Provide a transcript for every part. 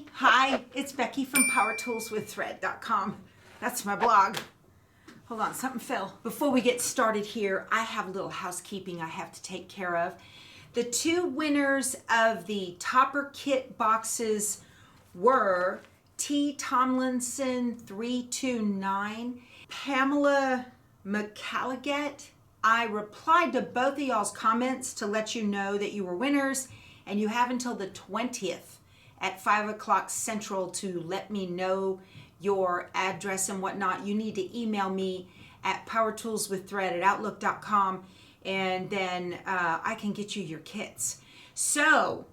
everybody. Hi, it's Becky from PowerToolsWithThread.com. That's my blog. Hold on, something fell. Before we get started here, I have a little housekeeping I have to take care of. The two winners of the Topper Kit boxes were T. Tomlinson 329, Pamela McCalliget. I replied to both of y'all's comments to let you know that you were winners, and you have until the 20th at 5 o'clock Central to let me know your address and whatnot. You need to email me at powertoolswiththread@outlook.com, and then I can get you your kits. So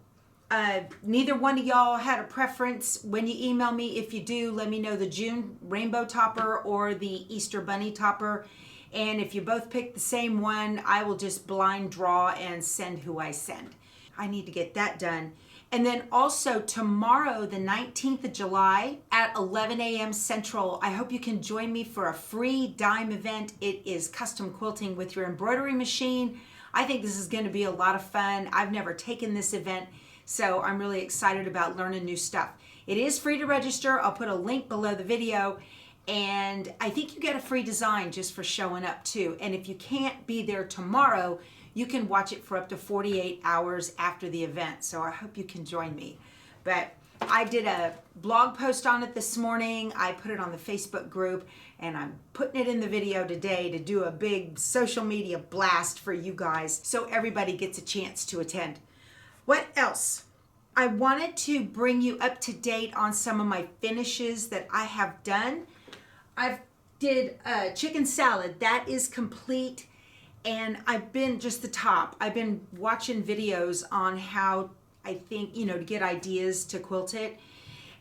neither one of y'all had a preference when you email me. If you do, let me know the June rainbow topper or the Easter bunny topper. And if you both pick the same one, I will just blind draw and send who I send. I need to get that done. And then also tomorrow, the 19th of July at 11 a.m. Central, I hope you can join me for a free dime event. It is custom quilting with your embroidery machine. I think this is going to be a lot of fun. I've never taken this event, so I'm really excited about learning new stuff. It is free to register. I'll put a link below the video. And I think you get a free design just for showing up too. And if you can't be there tomorrow, you can watch it for up to 48 hours after the event. So I hope you can join me. But I did a blog post on it this morning. I put it on the Facebook group, and I'm putting it in the video today to do a big social media blast for you guys so everybody gets a chance to attend. What else? I wanted to bring you up to date on some of my finishes that I have done. I've did chicken salad. That is complete. And I've been just the top. I've been watching videos on how I think, to get ideas to quilt it.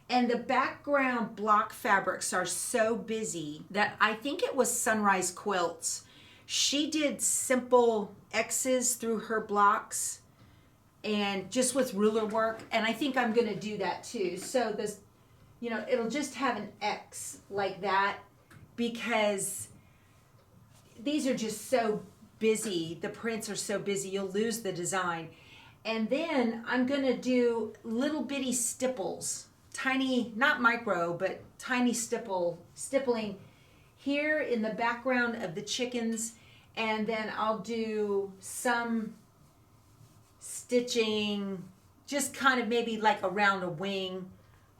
And the background block fabrics are so busy that I think it was Sunrise Quilts. She did simple X's through her blocks and just with ruler work. And I think I'm going to do that too. So this, it'll just have an X like that, because these are just so busy. The prints are so busy, you'll lose the design. And then I'm going to do little bitty stipples, tiny, not micro, but tiny stippling here in the background of the chickens. And then I'll do some stitching, just kind of maybe like around a wing,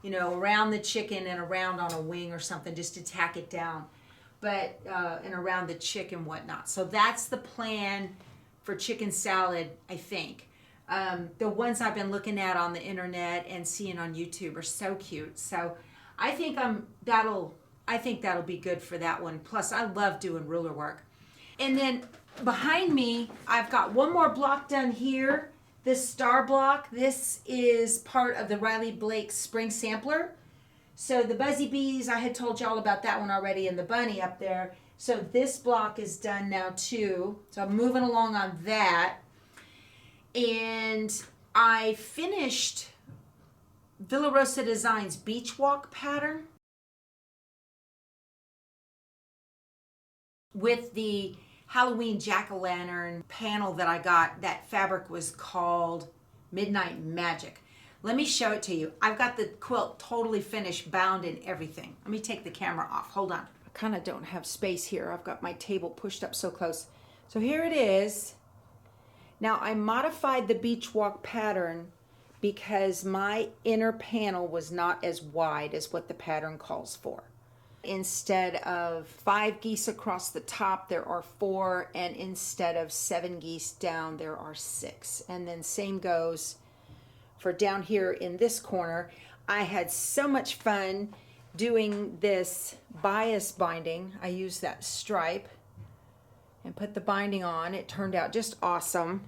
around the chicken and around on a wing or something, just to tack it down, but and around the chick and whatnot. So that's the plan for chicken salad, I think. The ones I've been looking at on the internet and seeing on YouTube are so cute. So I think that'll be good for that one. Plus, I love doing ruler work. And then behind me, I've got one more block done here. This star block, this is part of the Riley Blake Spring Sampler. So the Buzzy Bees, I had told y'all about that one already, and the bunny up there. So this block is done now too. So I'm moving along on that. And I finished Villa Rosa Designs Beach Walk pattern with the Halloween jack-o'-lantern panel that I got. That fabric was called Midnight Magic. Let me show it to you. I've got the quilt totally finished, bound and everything. Let me take the camera off. Hold on. I kind of don't have space here. I've got my table pushed up so close. So here it is. Now I modified the beach walk pattern because my inner panel was not as wide as what the pattern calls for. Instead of 5 geese across the top, there are 4, and instead of 7 geese down, there are 6. And then same goes for down here in this corner. I had so much fun doing this bias binding. I used that stripe and put the binding on. It turned out just awesome.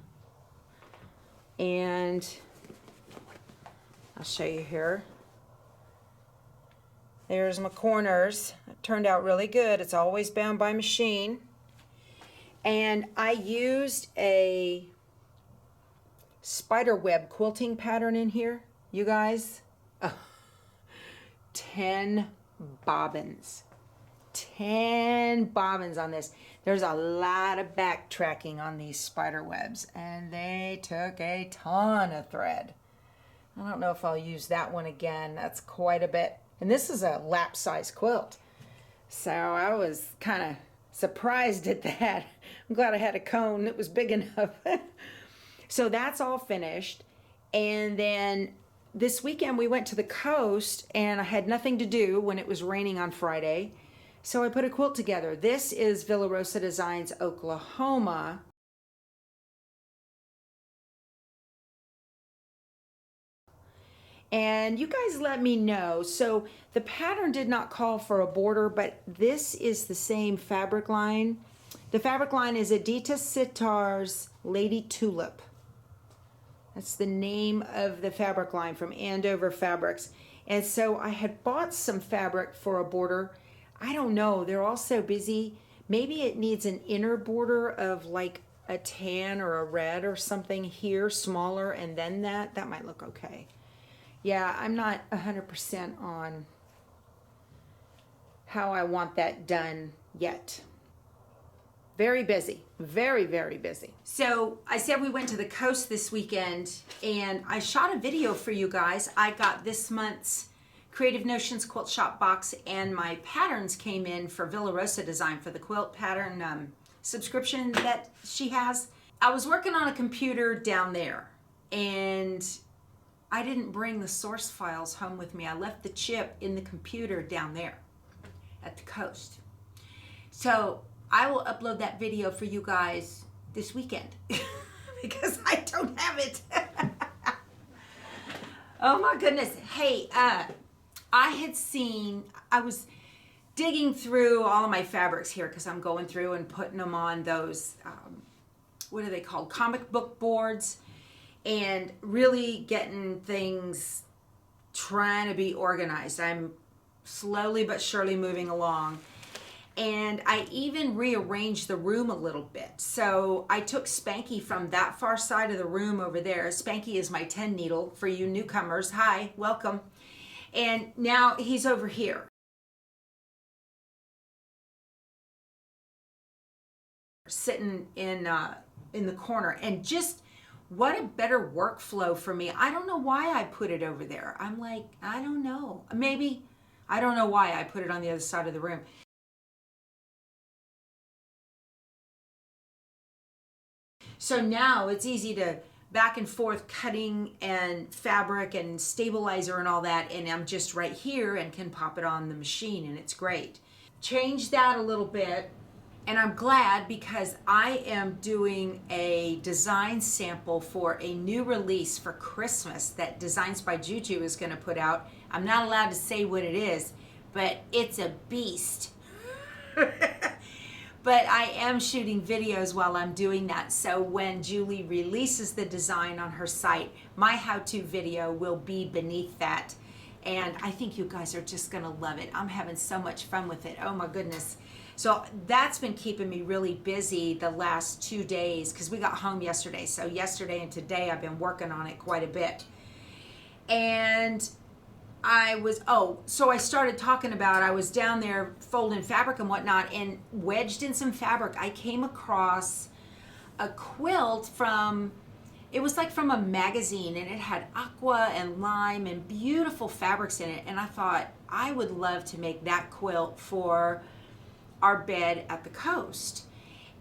And I'll show you here. There's my corners. It turned out really good. It's always bound by machine. And I used a spider web quilting pattern in here, you guys. 10 bobbins. 10 bobbins on this. There's a lot of backtracking on these spider webs, and they took a ton of thread. I don't know if I'll use that one again. That's quite a bit. And this is a lap size quilt. So I was kind of surprised at that. I'm glad I had a cone that was big enough. So that's all finished. And then this weekend we went to the coast and I had nothing to do when it was raining on Friday. So I put a quilt together. This is Villa Rosa Designs, Oklahoma. And you guys let me know. So the pattern did not call for a border, but this is the same fabric line. The fabric line is Adita Sitar's Lady Tulip. That's the name of the fabric line from Andover Fabrics. And so I had bought some fabric for a border. I don't know, they're all so busy. Maybe it needs an inner border of like a tan or a red or something here, smaller, and then that might look okay. Yeah, I'm not 100% on how I want that done yet. Very busy, very, very busy. So I said we went to the coast this weekend and I shot a video for you guys. I got this month's Creative Notions Quilt Shop box and my patterns came in for Villa Rosa Design for the quilt pattern subscription that she has. I was working on a computer down there and I didn't bring the source files home with me. I left the chip in the computer down there at the coast. So I will upload that video for you guys this weekend because I don't have it. Oh my goodness. Hey, I was digging through all of my fabrics here because I'm going through and putting them on those, what are they called? Comic book boards. And really getting things, trying to be organized. I'm slowly but surely moving along. And I even rearranged the room a little bit. So I took Spanky from that far side of the room over there. Spanky is my 10 needle for you newcomers. Hi, welcome. And now he's over here. Sitting in the corner and just, what a better workflow for me. I don't know why I put it over there. I'm like, I don't know. Maybe, I don't know why I put it on the other side of the room. So now it's easy to back and forth cutting and fabric and stabilizer and all that. And I'm just right here and can pop it on the machine and it's great. Change that a little bit. And I'm glad because I am doing a design sample for a new release for Christmas that Designs by Juju is going to put out. I'm not allowed to say what it is, but it's a beast. But I am shooting videos while I'm doing that. So when Julie releases the design on her site, my how-to video will be beneath that. And I think you guys are just going to love it. I'm having so much fun with it. Oh my goodness. So that's been keeping me really busy the last 2 days because we got home yesterday. So yesterday and today I've been working on it quite a bit. And so I started talking about, I was down there folding fabric and whatnot and wedged in some fabric. I came across a quilt it was like from a magazine and it had aqua and lime and beautiful fabrics in it. And I thought I would love to make that quilt for our bed at the coast.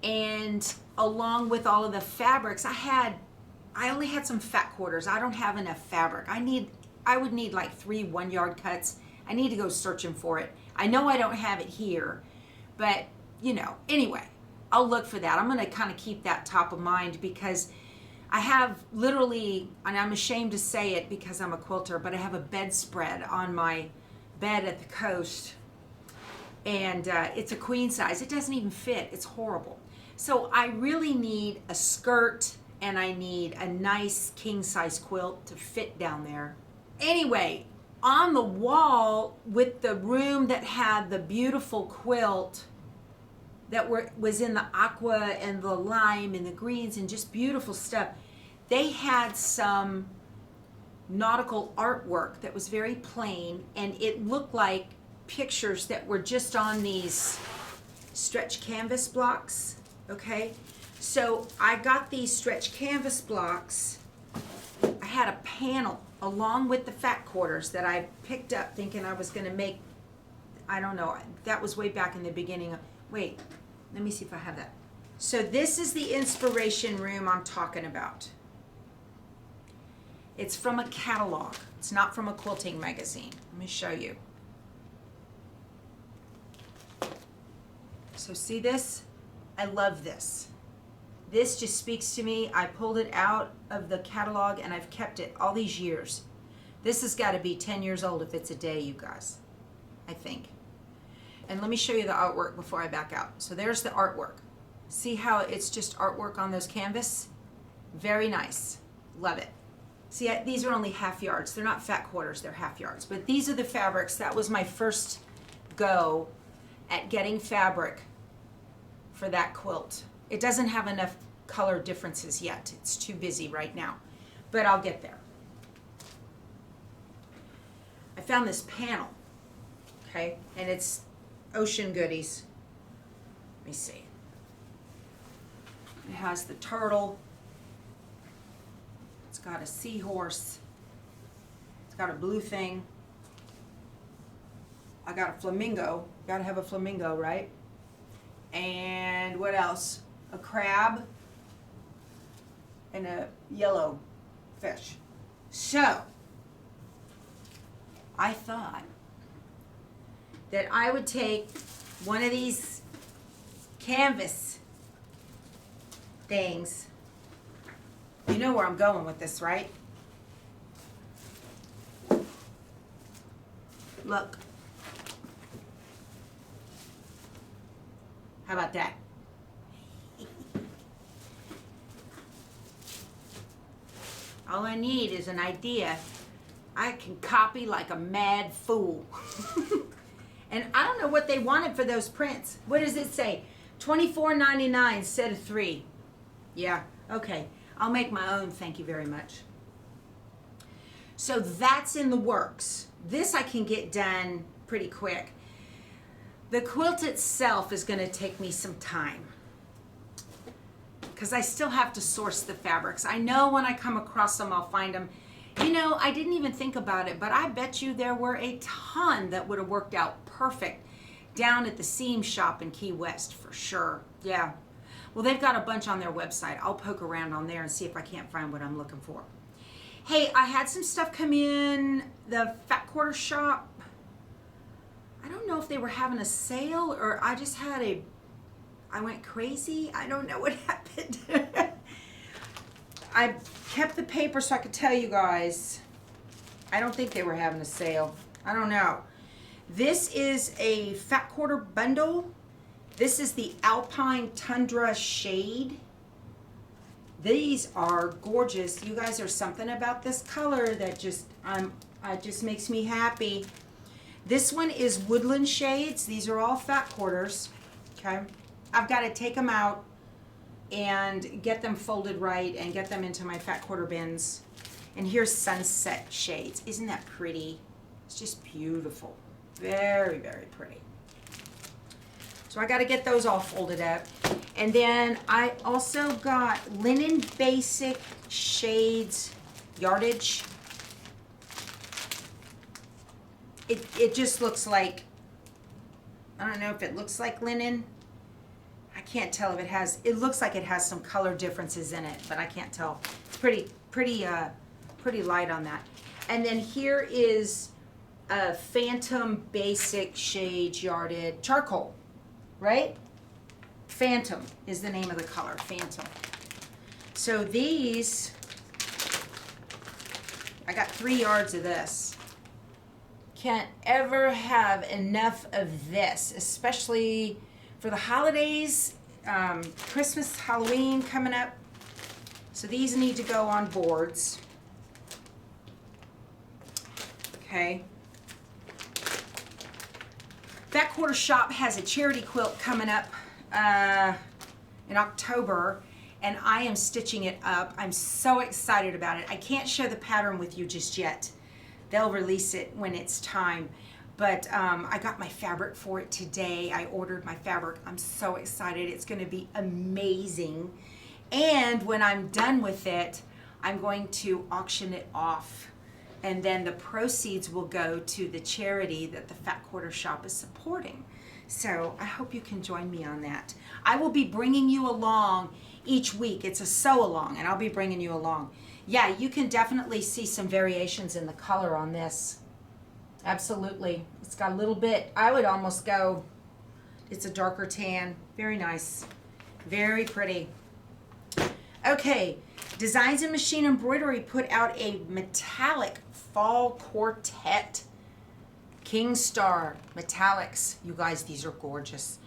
And along with all of the fabrics, I only had some fat quarters. I don't have enough fabric. I would need like 3 1-yard cuts. I need to go searching for it. I know I don't have it here, but anyway, I'll look for that. I'm going to kind of keep that top of mind because I have literally, and I'm ashamed to say it because I'm a quilter, but I have a bedspread on my bed at the coast. And it's a queen size. It doesn't even fit. It's horrible. So I really need a skirt and I need a nice king size quilt to fit down there. Anyway, on the wall with the room that had the beautiful quilt that was in the aqua and the lime and the greens and just beautiful stuff, they had some nautical artwork that was very plain and it looked like pictures that were just on these stretch canvas blocks. Okay, so I got these stretch canvas blocks. I had a panel along with the fat quarters that I picked up thinking I was going to make, I don't know, that was way back in the beginning. Wait, let me see if I have that. So this is the inspiration room I'm talking about. It's from a catalog. It's not from a quilting magazine. Let me show you. So see this? I love this. This just speaks to me. I pulled it out of the catalog and I've kept it all these years. This has got to be 10 years old if it's a day, you guys, I think. And let me show you the artwork before I back out. So there's the artwork. See how it's just artwork on those canvas? Very nice. Love it. See, these are only half yards. They're not fat quarters, they're half yards. But these are the fabrics. That was my first go at getting fabric for that quilt. It doesn't have enough color differences yet. It's too busy right now, but I'll get there. I found this panel, okay, and it's Ocean Goodies. Let me see. It has the turtle. It's got a seahorse. It's got a blue thing. I got a flamingo. Gotta have a flamingo, right? And what else? A crab and a yellow fish. So I thought that I would take one of these canvas things. You know where I'm going with this, right? Look. How about that? All I need is an idea. I can copy like a mad fool. And I don't know what they wanted for those prints. What does it say? $24.99 set of 3. Yeah, okay. I'll make my own, thank you very much. So that's in the works. This I can get done pretty quick. The quilt itself is going to take me some time because I still have to source the fabrics. I know when I come across them, I'll find them. You know, I didn't even think about it, but I bet you there were a ton that would have worked out perfect down at the seam shop in Key West for sure. Yeah. Well, they've got a bunch on their website. I'll poke around on there and see if I can't find what I'm looking for. Hey, I had some stuff come in the Fat Quarter shop. I don't know if they were having a sale or I just had I went crazy. I don't know what happened. I kept the paper so I could tell you guys. I don't think they were having a sale. I don't know. This is a Fat Quarter bundle. This is the Alpine Tundra shade. These are gorgeous. You guys, there's something about this color that just makes me happy. This one is Woodland Shades. These are all fat quarters. Okay. I've got to take them out and get them folded right and get them into my fat quarter bins. And here's Sunset Shades. Isn't that pretty? It's just beautiful. Very, very pretty. So I got to get those all folded up. And then I also got Linen Basic Shades yardage. It just looks like, I don't know if it looks like linen. I can't tell if it has, it looks like it has some color differences in it, but I can't tell. It's pretty light on that. And then here is a Phantom Basic Shades yarded charcoal, right? Phantom is the name of the color, Phantom. So these, I got 3 yards of this. Can't ever have enough of this, especially for the holidays, Christmas, Halloween coming up. So these need to go on boards. Okay. Fat Quarter Shop has a charity quilt coming up in October, and I am stitching it up. I'm so excited about it. I can't share the pattern with you just yet. They'll release it when it's time. But I got my fabric for it today. I ordered my fabric. I'm so excited. It's going to be amazing. And when I'm done with it, I'm going to auction it off And then the proceeds will go to the charity that the Fat Quarter Shop is supporting. So I hope you can join me on that. I will be bringing you along each week. It's a sew along, and I'll be bringing you along. Yeah, you can definitely see some variations in the color on this. Absolutely. It's got a little bit, I would almost go, it's a darker tan. Very nice. Very pretty. Okay, Designs and Machine Embroidery put out a metallic fall quartet. King Star metallics. You guys, these are gorgeous.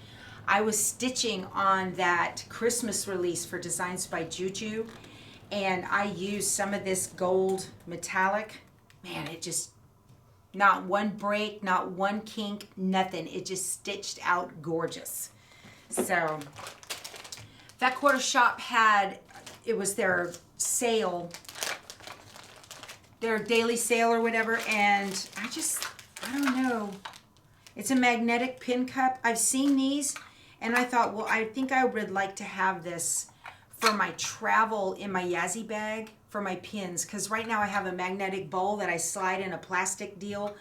I was stitching on that Christmas release for Designs by Juju, and I used some of this gold metallic. Man, it just, not one break, not one kink, nothing. It just stitched out gorgeous. So, Fat Quarter Shop had, it was their sale, their daily sale or whatever, and I don't know. It's a magnetic pin cup. I've seen these, and I thought, well, I think I would like to have this for my travel in my Yazzie bag for my pins, because right now I have a magnetic bowl that I slide in a plastic deal,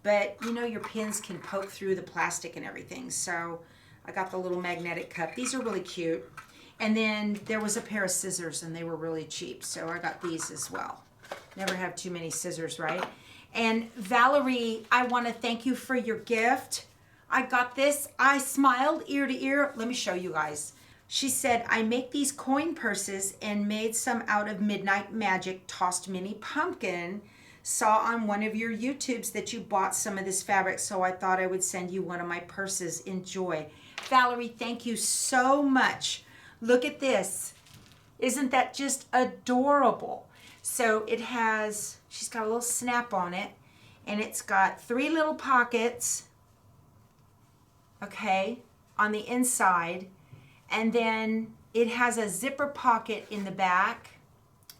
but you know your pins can poke through the plastic and everything, so I got the little magnetic cup. These are really cute. And then there was a pair of scissors, and they were really cheap, so I got these as well. Never have too many scissors, right? And Valerie, I want to thank you for your gift. I got this. I smiled ear to ear. Let me show you guys. She said, I make these coin purses and made some out of Midnight Magic tossed mini pumpkin. Saw on one of your YouTubes that you bought some of this fabric, so I thought I would send you one of my purses. Enjoy. Valerie, thank you so much. Look at this. Isn't that just adorable? So it has, she's got a little snap on it, and it's got 3 little pockets, okay, on the inside. And then it has a zipper pocket in the back.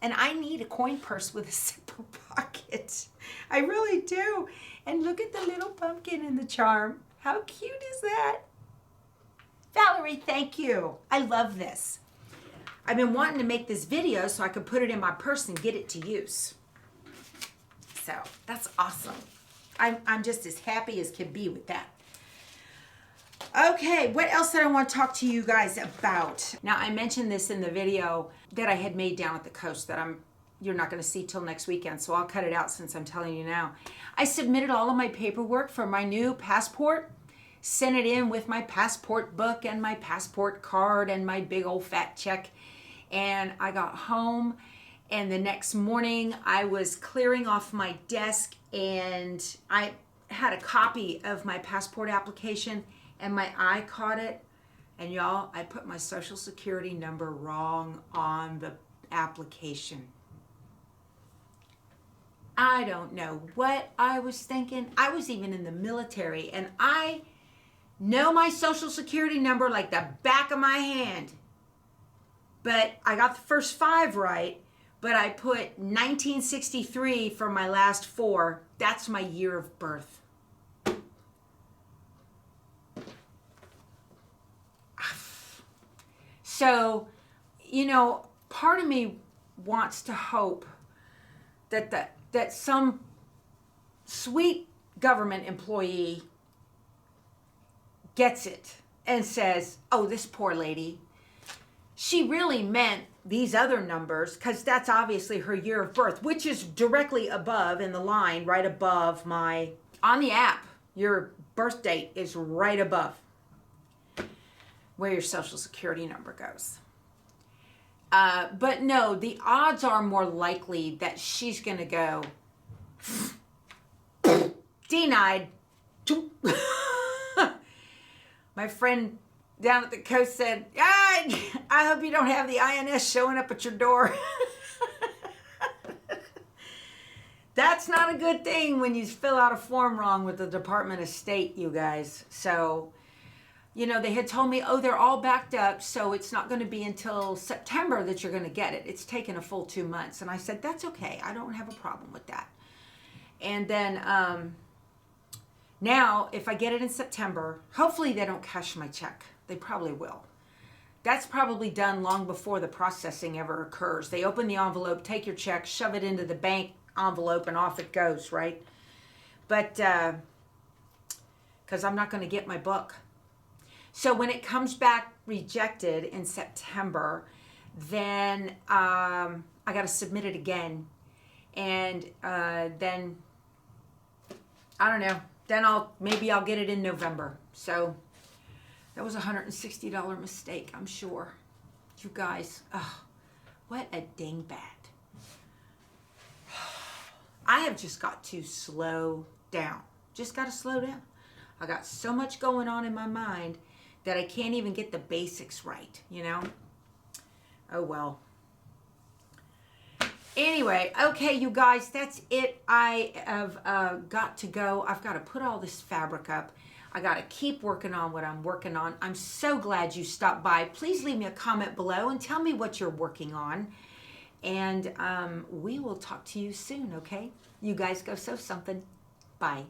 And I need a coin purse with a zipper pocket. I really do. And look at the little pumpkin in the charm. How cute is that? Valerie, thank you. I love this. I've been wanting to make this video so I could put it in my purse and get it to use. So that's awesome. I'm just as happy as can be with that. Okay, what else did I want to talk to you guys about? Now, I mentioned this in the video that I had made down at the coast that you're not going to see till next weekend, so I'll cut it out since I'm telling you now. I submitted all of my paperwork for my new passport, sent it in with my passport book and my passport card and my big old fat check, and I got home, and the next morning I was clearing off my desk, and I had a copy of my passport application, and my eye caught it, and y'all, I put my social security number wrong on the application. I don't know what I was thinking. I was even in the military, and I know my social security number like the back of my hand. But I got the first 5 right, but I put 1963 for my last 4. That's my year of birth. So, you know, part of me wants to hope that some sweet government employee gets it and says, oh, this poor lady, she really meant these other numbers, because that's obviously her year of birth, which is directly above in the line, right above on the app, your birth date is right above where your social security number goes. But no, the odds are more likely that she's going to go, denied. My friend down at the coast said, I hope you don't have the INS showing up at your door. That's not a good thing when you fill out a form wrong with the Department of State, you guys. So, you know, they had told me, oh, they're all backed up, so it's not going to be until September that you're going to get it. It's taken a full 2 months. And I said, that's okay. I don't have a problem with that. And then now, if I get it in September, hopefully they don't cash my check. They probably will. That's probably done long before the processing ever occurs. They open the envelope, take your check, shove it into the bank envelope and off it goes, right? But because I'm not going to get my book. So when it comes back rejected in September, then I got to submit it again. And then, I don't know, then maybe I'll get it in November. So that was a $160 mistake, I'm sure. You guys, what a dingbat. I have just got to slow down. Just got to slow down. I got so much going on in my mind that I can't even get the basics right, you know? Oh, well. Anyway, okay, you guys, that's it. I have got to go. I've got to put all this fabric up. I got to keep working on what I'm working on. I'm so glad you stopped by. Please leave me a comment below and tell me what you're working on. And we will talk to you soon, okay? You guys go sew something. Bye.